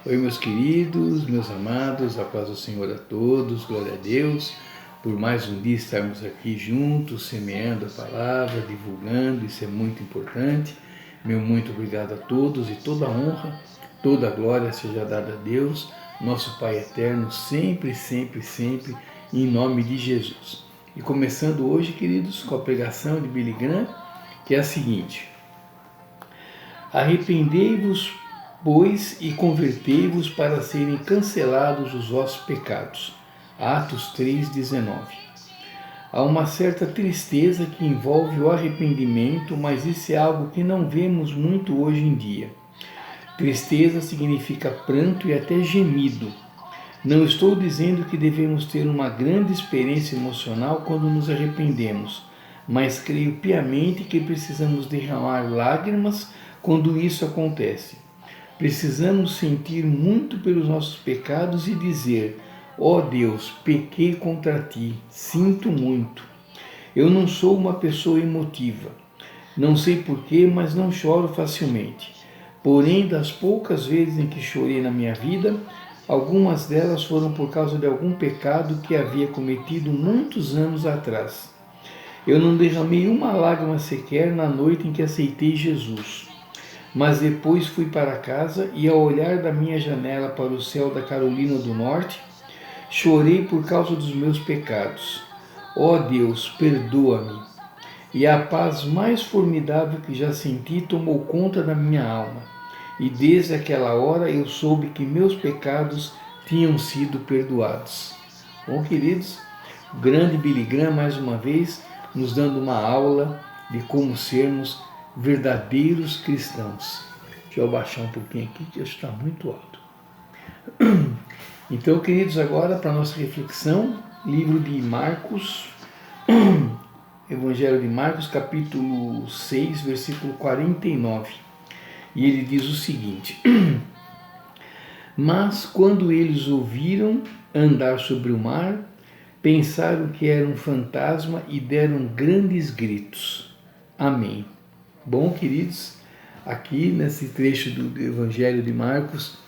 Oi, meus queridos, meus amados, a paz do Senhor a todos, glória a Deus, por mais um dia estarmos aqui juntos, semeando a palavra, divulgando, isso é muito importante. Meu muito obrigado a todos e toda a honra, toda a glória seja dada a Deus, nosso Pai eterno, sempre, sempre, sempre, em nome de Jesus. E começando hoje, queridos, com a pregação de Billy Graham, que é a seguinte: arrependei-vos, pois, e convertei-vos para serem cancelados os vossos pecados. Atos 3,19. Há uma certa tristeza que envolve o arrependimento, mas isso é algo que não vemos muito hoje em dia. Tristeza significa pranto e até gemido. Não estou dizendo que devemos ter uma grande experiência emocional quando nos arrependemos, mas creio piamente que precisamos derramar lágrimas quando isso acontece. Precisamos sentir muito pelos nossos pecados e dizer: ó Deus, pequei contra ti, sinto muito. Eu não sou uma pessoa emotiva. Não sei porquê, mas não choro facilmente. Porém, das poucas vezes em que chorei na minha vida, algumas delas foram por causa de algum pecado que havia cometido muitos anos atrás. Eu não derramei uma lágrima sequer na noite em que aceitei Jesus. Mas depois fui para casa e, ao olhar da minha janela para o céu da Carolina do Norte, chorei por causa dos meus pecados. Ó Deus, perdoa-me. E a paz mais formidável que já senti tomou conta da minha alma. E desde aquela hora eu soube que meus pecados tinham sido perdoados. Bom, queridos, o grande Billy Graham, mais uma vez, nos dando uma aula de como sermos verdadeiros cristãos. Deixa eu abaixar um pouquinho aqui, que está muito alto. Então, queridos, agora para a nossa reflexão, livro de Marcos, Evangelho de Marcos, capítulo 6, versículo 49. E ele diz o seguinte: mas quando eles ouviram andar sobre o mar, pensaram que era um fantasma e deram grandes gritos. Amém. Bom, queridos, aqui nesse trecho do Evangelho de Marcos,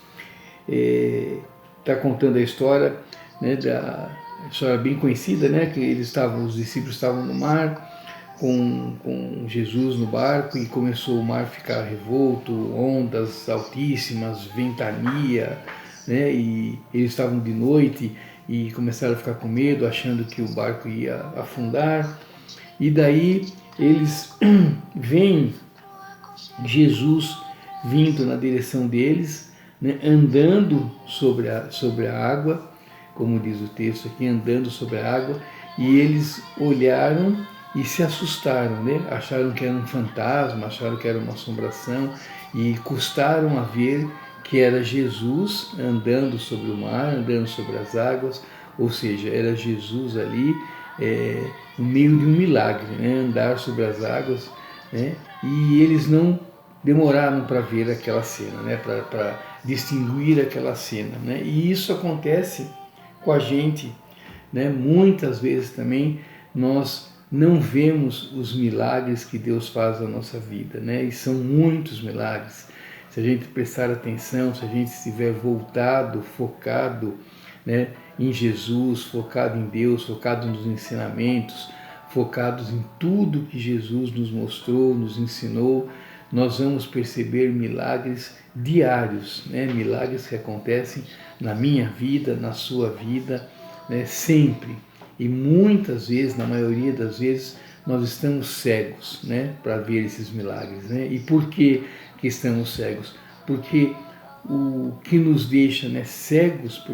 está contando a história, né, da história bem conhecida, né, que os discípulos estavam no mar com Jesus no barco e começou o mar a ficar revolto, ondas altíssimas, ventania, né, e eles estavam de noite e começaram a ficar com medo, achando que o barco ia afundar. E daí eles veem Jesus vindo na direção deles, né, andando sobre a água, como diz o texto aqui, andando sobre a água, e eles olharam e se assustaram, né? Acharam que era um fantasma, acharam que era uma assombração, e custaram a ver que era Jesus andando sobre o mar, andando sobre as águas, ou seja, era Jesus ali no meio de um milagre, né? Andar sobre as águas, né? E eles não demoraram para ver aquela cena, né? Para distinguir aquela cena, né? E isso acontece com a gente, né? Muitas vezes também nós não vemos os milagres que Deus faz na nossa vida, né? E são muitos milagres. Se a gente prestar atenção, se a gente estiver voltado, focado, né, em Jesus, focado em Deus, focado nos ensinamentos, focados em tudo que Jesus nos mostrou, nos ensinou, nós vamos perceber milagres diários, né? Milagres que acontecem na minha vida, na sua vida, né? Sempre. E muitas vezes, na maioria das vezes, nós estamos cegos, né, para ver esses milagres, né? E por que estamos cegos? Porque o que nos deixa, né, cegos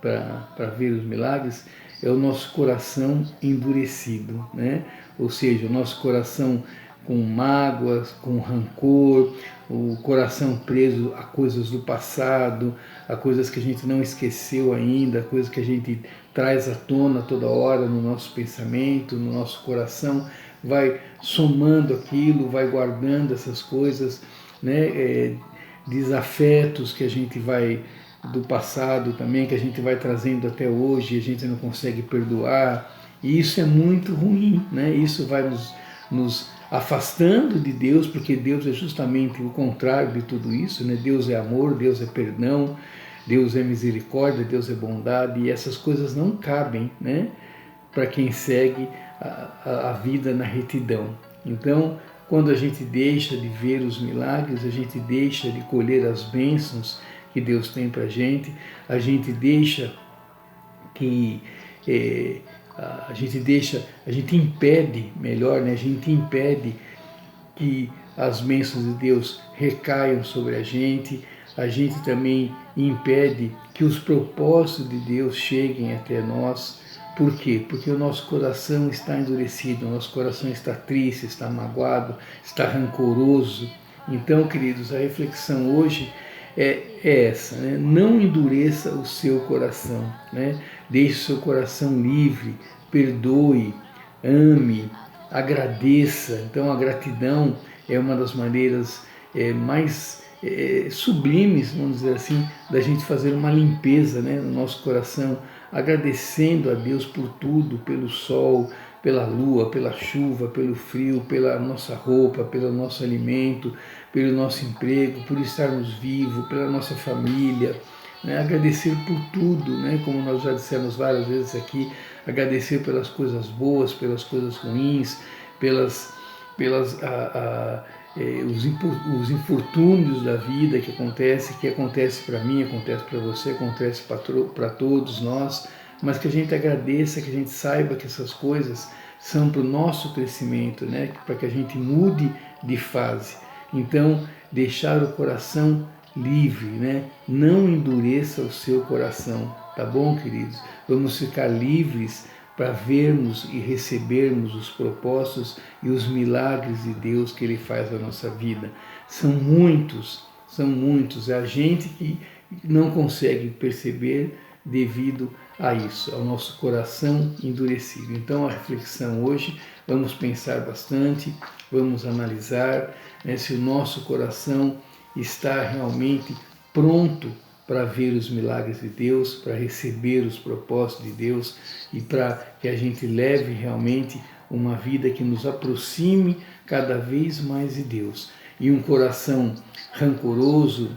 para ver os milagres é o nosso coração endurecido, né? Ou seja, o nosso coração com mágoas, com rancor, o coração preso a coisas do passado, a coisas que a gente não esqueceu ainda, a coisas que a gente traz à tona toda hora no nosso pensamento, no nosso coração, vai somando aquilo, vai guardando essas coisas, né? Desafetos que a gente vai do passado também, que a gente vai trazendo até hoje e a gente não consegue perdoar, e isso é muito ruim, né? Isso vai nos afastando de Deus, porque Deus é justamente o contrário de tudo isso, né? Deus é amor, Deus é perdão, Deus é misericórdia, Deus é bondade, e essas coisas não cabem, né, para quem segue a vida na retidão. Então, quando a gente deixa de ver os milagres, a gente deixa de colher as bênçãos que Deus tem para a gente deixa que a gente impede, melhor, né, a gente impede que as bênçãos de Deus recaiam sobre a gente também impede que os propósitos de Deus cheguem até nós. Por quê? Porque o nosso coração está endurecido, o nosso coração está triste, está magoado, está rancoroso. Então, queridos, a reflexão hoje é essa, né? Não endureça o seu coração, né? Deixe o seu coração livre, perdoe, ame, agradeça. Então, a gratidão é uma das maneiras mais sublimes, vamos dizer assim, da gente fazer uma limpeza, né, no nosso coração, agradecendo a Deus por tudo, pelo sol, pela lua, pela chuva, pelo frio, pela nossa roupa, pelo nosso alimento, pelo nosso emprego, por estarmos vivos, pela nossa família, né, agradecer por tudo, né, como nós já dissemos várias vezes aqui, agradecer pelas coisas boas, pelas coisas ruins, os infortúnios da vida que acontece para mim, acontece para você, acontece para todos nós, mas que a gente agradeça, que a gente saiba que essas coisas são para o nosso crescimento, né? Para que a gente mude de fase. Então, deixar o coração livre, né? Não endureça o seu coração, tá bom, queridos? Vamos ficar livres para vermos e recebermos os propósitos e os milagres de Deus que Ele faz na nossa vida. São muitos, é a gente que não consegue perceber devido a isso, ao nosso coração endurecido. Então, a reflexão hoje, vamos pensar bastante, vamos analisar, né, se o nosso coração está realmente pronto para ver os milagres de Deus, para receber os propósitos de Deus e para que a gente leve realmente uma vida que nos aproxime cada vez mais de Deus. E um coração rancoroso,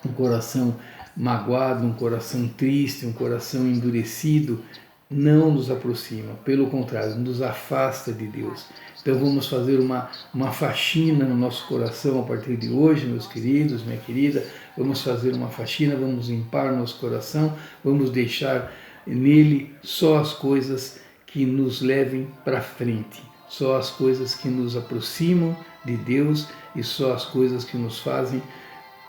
um coração magoado, um coração triste, um coração endurecido, não nos aproxima, pelo contrário, nos afasta de Deus. Então vamos fazer uma faxina no nosso coração a partir de hoje, meus queridos, minha querida, vamos fazer uma faxina, vamos limpar nosso coração, vamos deixar nele só as coisas que nos levem para frente, só as coisas que nos aproximam de Deus e só as coisas que nos fazem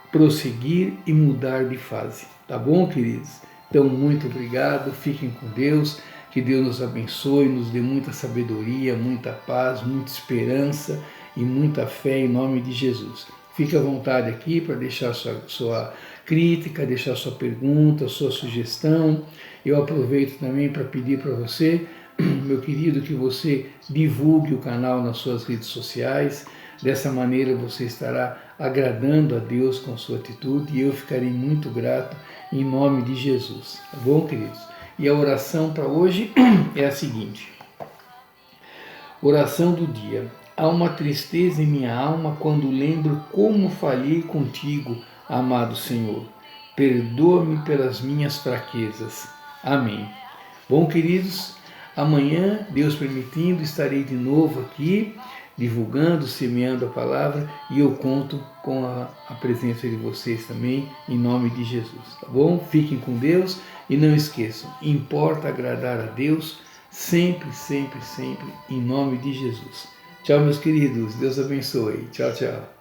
prosseguir e mudar de fase. Tá bom, queridos? Então, muito obrigado, fiquem com Deus, que Deus nos abençoe, nos dê muita sabedoria, muita paz, muita esperança e muita fé em nome de Jesus. Fique à vontade aqui para deixar sua crítica, deixar sua pergunta, sua sugestão. Eu aproveito também para pedir para você, meu querido, que você divulgue o canal nas suas redes sociais. Dessa maneira você estará agradando a Deus com sua atitude e eu ficarei muito grato em nome de Jesus. Tá bom, queridos? E a oração para hoje é a seguinte. Oração do dia. Há uma tristeza em minha alma quando lembro como falhei contigo, amado Senhor. Perdoa-me pelas minhas fraquezas. Amém. Bom, queridos, amanhã, Deus permitindo, estarei de novo aqui, divulgando, semeando a palavra, e eu conto com a presença de vocês também, em nome de Jesus, tá bom? Fiquem com Deus e não esqueçam, importa agradar a Deus sempre, sempre, sempre, em nome de Jesus. Tchau, meus queridos, Deus abençoe. Tchau, tchau.